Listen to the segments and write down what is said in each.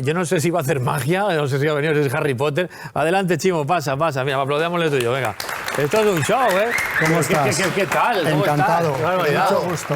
Yo no sé si va a hacer magia, no sé si va a venir, si es Harry Potter. Adelante, Chimo, pasa. Mira, aplaudémosle tuyo, venga. Esto es un show, ¿eh? ¿Cómo estás? ¿Qué tal? ¿Cómo Encantado. Estás? Qué barbaridad. Mucho gusto.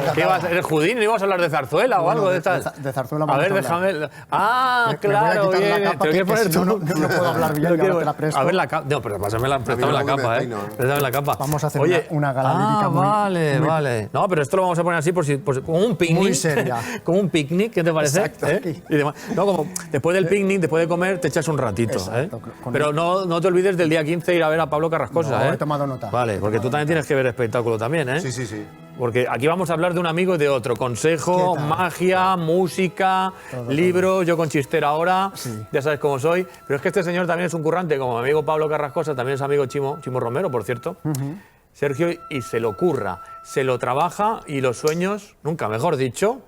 ¿Eres Judín? ¿No ibas a hablar de zarzuela o algo de estas? De zarzuela A ver, déjame... Ah, claro, me voy a quitar bien. la capa, Te voy a que poner si tú. no puedo hablar bien, ya no te la presto. A ver la capa. No, pero préstame la capa, ¿eh? Préstame la capa. Vamos a hacer Oye, una gala lírica muy... vale. No, pero esto lo vamos a poner así como un picnic. Muy seria. Como un picnic, ¿qué te parece? Exacto. Y demás. No, como después del picnic, después de comer, te echas un ratito. Exacto, Pero no te olvides del día 15 ir a ver a Pablo Carrascosa. No, he tomado nota. Vale, porque tú también tienes que ver espectáculo también, ¿eh? Sí. Porque aquí vamos a hablar de un amigo y de otro. Consejo, magia, música, libros, yo con chistera ahora, ya sabes cómo soy. Pero es que este señor también es un currante, como mi amigo Pablo Carrascosa, también es amigo Chimo Romero, por cierto. Sergio, y se lo curra, se lo trabaja y los sueños, nunca mejor dicho,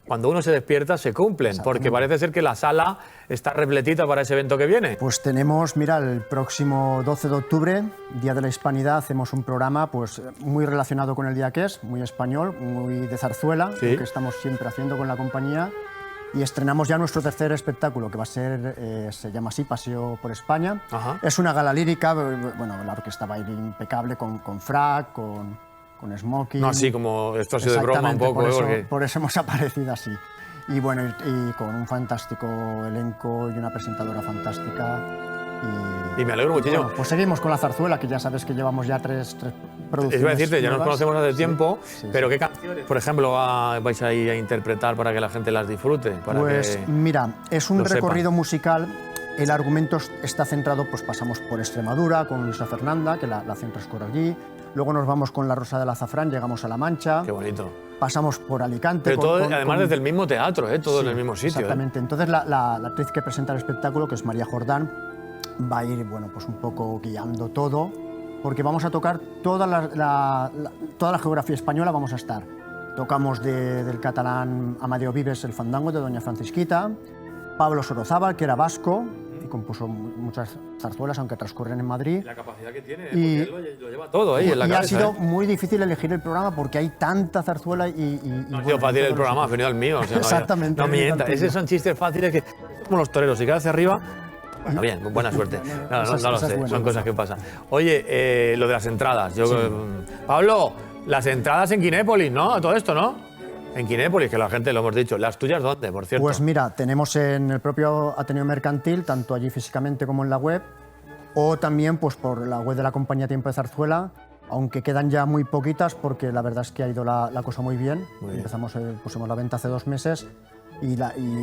cuando uno se despierta se cumplen, porque parece ser que la sala está repletita para ese evento que viene. Pues tenemos, mira, el próximo 12 de octubre, Día de la Hispanidad, hacemos un programa pues muy relacionado con el día que es, muy español, muy de zarzuela, que estamos siempre haciendo con la compañía. Y estrenamos ya nuestro tercer espectáculo, que va a ser, se llama así, Paseo por España. Es una gala lírica, bueno, la orquesta va a ir impecable con frac, con smoking. No así como esto ha sido de broma un poco. Por eso hemos aparecido así. Y bueno, y con un fantástico elenco y una presentadora fantástica. Y me alegro muchísimo. Bueno, pues seguimos con la zarzuela, que ya sabes que llevamos ya tres producciones. Iba a decirte, ya nos nuevas. conocemos hace tiempo, pero ¿qué canciones, por ejemplo, vais a ir a interpretar para que la gente las disfrute? Pues mira, es un recorrido musical. El argumento está centrado, pues pasamos por Extremadura con Luisa Fernanda, que la hacen transcurrir allí. Luego nos vamos con La Rosa del Azafrán, llegamos a La Mancha. Qué bonito. Pasamos por Alicante. Pero todo, además desde el mismo teatro, todo en el mismo sitio. Exactamente. Entonces la actriz que presenta el espectáculo, que es María Jordán, va a ir, bueno, pues un poco guiando todo, porque vamos a tocar toda la geografía española, vamos a estar. Tocamos del catalán Amadeo Vives el fandango de Doña Francisquita, Pablo Sorozábal, que era vasco, y compuso muchas zarzuelas, aunque transcurren en Madrid. La capacidad que tiene, porque él lo lleva todo ahí en la cabeza. Y ha sido muy difícil elegir el programa porque hay tanta zarzuela no ha sido fácil el programa, ha venido el mío. O sea, exactamente. No mientas, esos son chistes fáciles que... Como los toreros, si cae hacia arriba... Bueno, bien, buena suerte. No lo sé, son cosas que pasan. Oye, lo de las entradas. Pablo, las entradas en Kinépolis, ¿no? A todo esto, ¿no? En Kinépolis, que la gente lo hemos dicho. ¿Las tuyas dónde, por cierto? Pues mira, tenemos en el propio Ateneo Mercantil, tanto allí físicamente como en la web, o también pues por la web de la compañía Tiempo de Zarzuela, aunque quedan ya muy poquitas porque la verdad es que ha ido la cosa muy bien. Pusimos la venta hace 2 meses. Y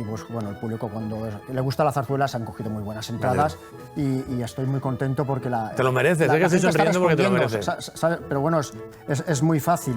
pues, bueno, el público, cuando le gusta la zarzuela, se han cogido muy buenas entradas y estoy muy contento porque Te lo mereces, es que estoy sonriendo porque te lo mereces. Pero bueno, es muy fácil.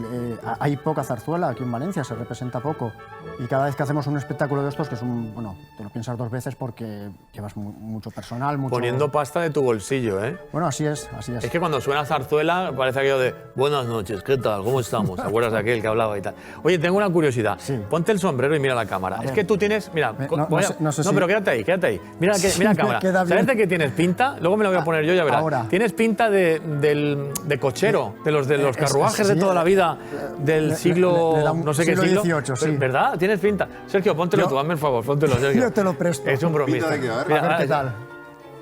Hay poca zarzuela aquí en Valencia, se representa poco. Y cada vez que hacemos un espectáculo de estos, que es bueno, te lo piensas 2 veces porque llevas mucho personal, Poniendo pasta de tu bolsillo, ¿eh? Bueno, así es. Es que cuando suena zarzuela parece aquello de buenas noches, ¿qué tal? ¿Cómo estamos? ¿Te acuerdas de aquel que hablaba y tal? Oye, tengo una curiosidad. Ponte el sombrero y mira la cámara. Es que tú tienes... Mira, pero quédate ahí. Mira la cámara. ¿Sabes de qué tienes pinta? Luego me lo voy a poner yo, ya verás. Ahora. Tienes pinta de cochero, de los carruajes de toda la vida, del siglo... no sé qué siglo. XVIII, sí. ¿Verdad? Tienes pinta. Sergio, póntelo tú, hazme el favor, póntelo, Sergio. Yo te lo presto. Es un bromista. A ver qué tal.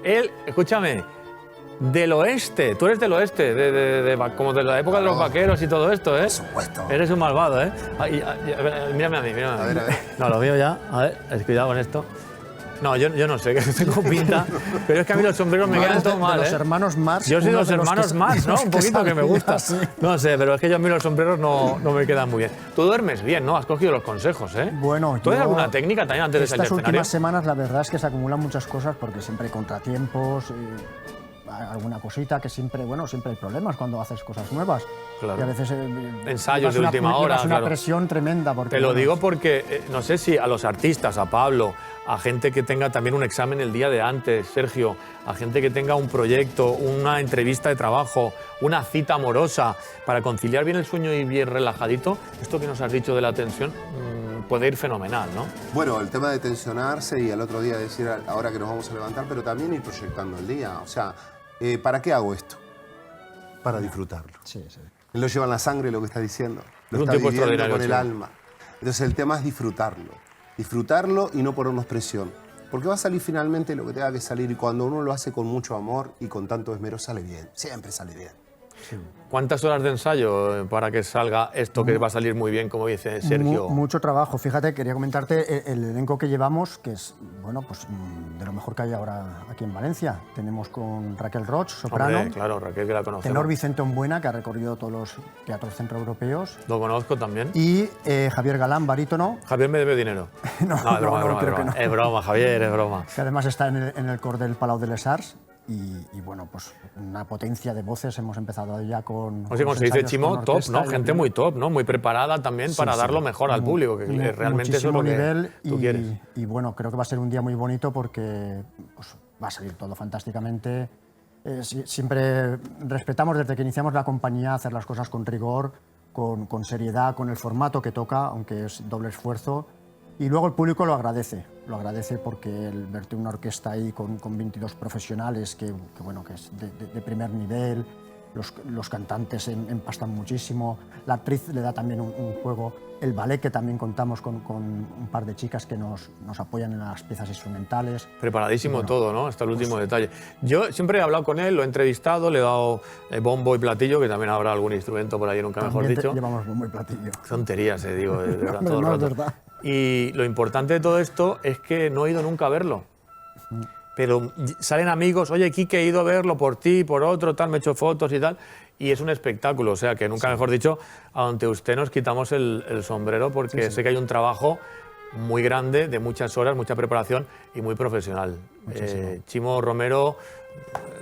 Él, escúchame, del oeste, tú eres del oeste, como de la época de los vaqueros y todo esto, ¿eh? Por supuesto. Eres un malvado, ¿eh? Mírame a mí. A ver. No, lo veo ya. A ver, cuidado con esto. No, yo no sé, que tengo pinta, pero es que a mí los sombreros me quedan todo mal, Los hermanos Marx. Yo soy de los hermanos Marx, ¿no? Un poquito que me gusta. Sí. No sé, pero es que yo a mí los sombreros no me quedan muy bien. Tú duermes bien, ¿no? Has cogido los consejos, ¿eh? Bueno, ¿tú tienes alguna técnica también antes de salir al escenario? Estas últimas semanas la verdad es que se acumulan muchas cosas porque siempre hay contratiempos, alguna cosita que siempre hay problemas cuando haces cosas nuevas. Claro. Y a veces ensayos de última hora, una presión tremenda. Porque, te lo digo porque no sé si a los artistas, a Pablo, a gente que tenga también un examen el día de antes, Sergio, a gente que tenga un proyecto, una entrevista de trabajo, una cita amorosa, para conciliar bien el sueño y bien relajadito, esto que nos has dicho de la tensión puede ir fenomenal, ¿no? Bueno, el tema de tensionarse y al otro día decir ahora que nos vamos a levantar, pero también ir proyectando el día. O sea, ¿para qué hago esto? Para disfrutarlo. Sí. Él lo lleva en la sangre, lo que está diciendo. Lo Es un está tipo viviendo extraordinario, con el sí. alma. Entonces el tema es disfrutarlo. Disfrutarlo y no ponernos presión. Porque va a salir finalmente lo que tenga que salir y cuando uno lo hace con mucho amor y con tanto esmero sale bien, siempre sale bien. Sí. ¿Cuántas horas de ensayo para que salga esto que va a salir muy bien, como dice Sergio? Mucho trabajo. Fíjate, quería comentarte el elenco que llevamos, que es bueno, pues, de lo mejor que hay ahora aquí en Valencia. Tenemos con Raquel Roig, soprano. Hombre, claro, Raquel, que la conocemos. Tenor Vicente Ombuena, que ha recorrido todos los teatros centroeuropeos. Lo conozco también. Y Javier Galán, barítono. Javier me debe dinero. No, es broma. Es broma, Javier, es broma. Que además está en el cor del Palau de les Arts. Y bueno, pues una potencia de voces. Hemos empezado ya con... O sea, como se dice, Chimo, top, ¿no? Gente muy top, ¿no? Muy preparada también para dar lo mejor al público, que realmente eso es lo que tú quieres. Y bueno, creo que va a ser un día muy bonito porque pues, va a salir todo fantásticamente. Siempre respetamos desde que iniciamos la compañía hacer las cosas con rigor, con seriedad, con el formato que toca, aunque es doble esfuerzo. Y luego el público lo agradece porque el verte una orquesta ahí con 22 profesionales que es de primer nivel, los cantantes empastan muchísimo, la actriz le da también un juego, el ballet, que también contamos con un par de chicas que nos apoyan en las piezas instrumentales. Preparadísimo todo, ¿no? Hasta el último detalle. Yo siempre he hablado con él, lo he entrevistado, le he dado bombo y platillo, que también habrá algún instrumento por ahí, nunca mejor dicho. Llevamos bombo y platillo. Tonterías, digo, de verdad, no, todo el rato. Es verdad. Y lo importante de todo esto es que no he ido nunca a verlo. Pero salen amigos, oye, Quique, he ido a verlo por ti, por otro, tal, me he hecho fotos y tal. Y es un espectáculo, o sea, que nunca mejor dicho, ante usted nos quitamos el sombrero porque sé que hay un trabajo muy grande, de muchas horas, mucha preparación y muy profesional. Chimo Romero,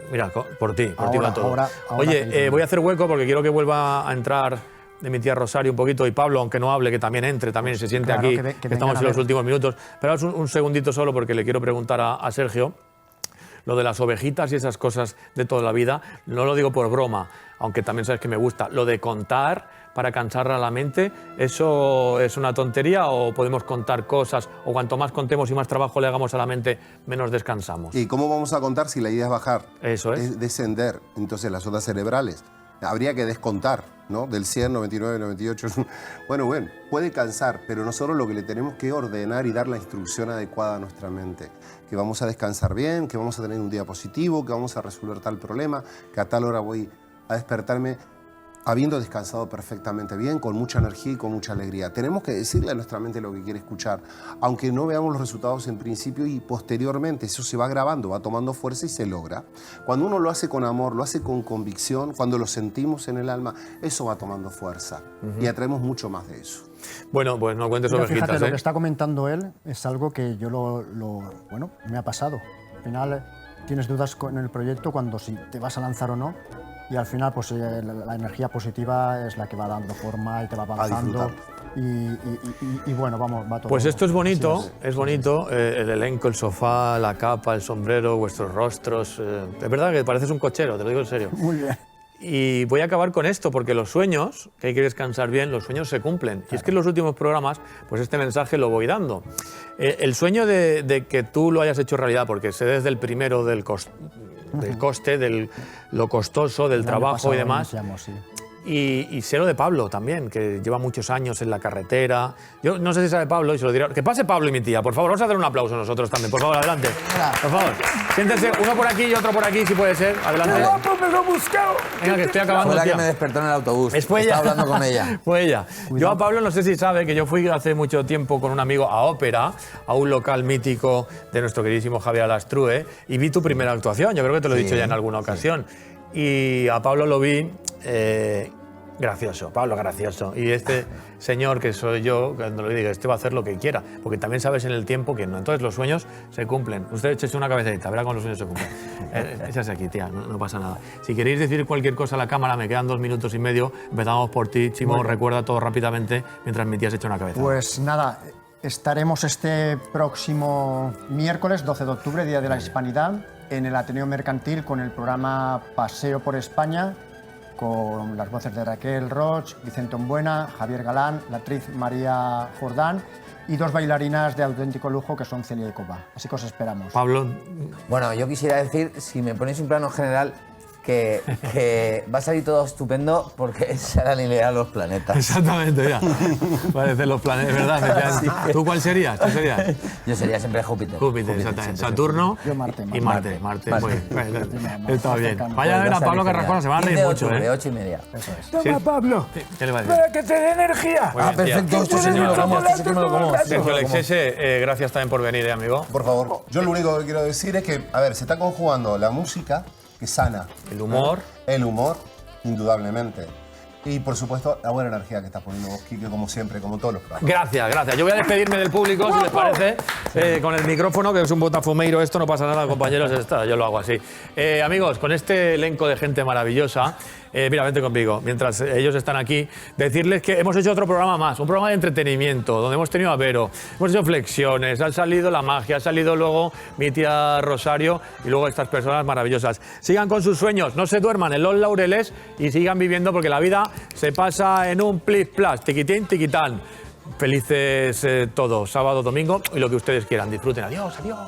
mira, por ti va todo. Oye, voy a hacer hueco porque quiero que vuelva a entrar de mi tía Rosario un poquito, y Pablo, aunque no hable, que también entre, también se siente aquí, que estamos en los últimos minutos. Pero un segundito solo porque le quiero preguntar a Sergio lo de las ovejitas y esas cosas de toda la vida. No lo digo por broma, aunque también sabes que me gusta. Lo de contar para cansar a la mente, ¿eso es una tontería o podemos contar cosas? O cuanto más contemos y más trabajo le hagamos a la mente, menos descansamos. ¿Y cómo vamos a contar si la idea es bajar? Eso es. Es descender, entonces, las ondas cerebrales. Habría que descontar, ¿no? Del 100, 99, 98. Bueno, puede cansar, pero nosotros lo que le tenemos que ordenar y dar la instrucción adecuada a nuestra mente. Que vamos a descansar bien, que vamos a tener un día positivo, que vamos a resolver tal problema, que a tal hora voy a despertarme habiendo descansado perfectamente bien, con mucha energía y con mucha alegría. Tenemos que decirle a nuestra mente lo que quiere escuchar, aunque no veamos los resultados en principio, y posteriormente eso se va grabando, va tomando fuerza y se logra. Cuando uno lo hace con amor, lo hace con convicción, cuando lo sentimos en el alma, eso va tomando fuerza y atraemos mucho más de eso. Bueno, pues no cuentes ovejitas. Fíjate, lo que está comentando él es algo que yo bueno, me ha pasado. Al final tienes dudas con el proyecto cuando si te vas a lanzar o no. Y al final, pues la energía positiva es la que va dando forma y te va avanzando. Y bueno, va todo. Pues esto es bonito, es bonito. El elenco, el sofá, la capa, el sombrero, vuestros rostros. Es verdad que pareces un cochero, te lo digo en serio. Muy bien. Y voy a acabar con esto, porque los sueños, que hay que descansar bien, los sueños se cumplen. Claro. Y es que en los últimos programas, pues este mensaje lo voy dando. El sueño de que tú lo hayas hecho realidad, porque sé desde el primero del coste, de lo costoso, del trabajo y demás. Y sé lo de Pablo también, que lleva muchos años en la carretera. Yo no sé si sabe Pablo y se lo diré. Que pase Pablo y mi tía, por favor. Vamos a hacer un aplauso nosotros también. Por favor, adelante. Por favor. Siéntense, uno por aquí y otro por aquí, si puede ser. Adelante. Venga, que estoy acabando. Fue la tía. que me despertó en el autobús. Fue ella. Estaba hablando con ella. Fue ella. Cuidado. Yo a Pablo no sé si sabe que yo fui hace mucho tiempo con un amigo a ópera, a un local mítico de nuestro queridísimo Javier Alastrue, y vi tu primera actuación. Yo creo que te lo he dicho ya en alguna ocasión. Y a Pablo lo vi... gracioso, Pablo gracioso. Y este señor que soy yo, cuando le digo, este va a hacer lo que quiera, porque también sabes en el tiempo que no. Entonces los sueños se cumplen. Usted échese una cabecita, verá cómo los sueños se cumplen. Échase aquí, tía, no pasa nada. Si queréis decir cualquier cosa a la cámara, me quedan 2 minutos y medio. Empezamos por ti, Chimo, recuerda todo rápidamente mientras mi tía se echa una cabeza. Pues nada, estaremos este próximo miércoles, 12 de octubre, Día de la Hispanidad, en el Ateneo Mercantil con el programa Paseo por España, con las voces de Raquel Roig, Vicente Ombuena, Javier Galán, la actriz María Jordán y 2 bailarinas de auténtico lujo que son Celia y Coba. Así que os esperamos. Pablo. Bueno, yo quisiera decir, si me ponéis un plano general, que va a salir todo estupendo porque se han alineado los planetas. Exactamente, ya. Parecen los planetas, ¿verdad? ¿Tú cuál serías? ¿Tú serías? Yo sería siempre Júpiter. Júpiter, exactamente. Saturno Yo Marte. y Marte. Muy bien. Está bien. Vaya a ver a Pablo Carrascosa, se va a reír mucho, De ¿eh? 8:30. Eso es. Toma, Pablo. ¿Qué le va a decir? Para que te dé energía. Muy bien, tía. Perfecto, esto sí que me lo como, esto sí que me lo como. Sergio Lexese, gracias también por venir, amigo. Por favor. Yo lo único que quiero decir es que, a ver, se está conjugando la música, que sana. El humor. El humor, indudablemente. Y, por supuesto, la buena energía que estás poniendo vos, Quique, como siempre, como todos los programas. Gracias, gracias. Yo voy a despedirme del público, si les parece, con el micrófono, que es un botafumeiro. Esto no pasa nada, compañeros, yo lo hago así. Amigos, con este elenco de gente maravillosa, mira, vente conmigo, mientras ellos están aquí, decirles que hemos hecho otro programa más, un programa de entretenimiento, donde hemos tenido a Vero, hemos hecho flexiones, ha salido la magia, ha salido luego mi tía Rosario y luego estas personas maravillosas. Sigan con sus sueños, no se duerman en los laureles y sigan viviendo, porque la vida se pasa en un plis-plas, tiquitín, tiquitán. Felices todos, sábado, domingo y lo que ustedes quieran. Disfruten. Adiós, adiós.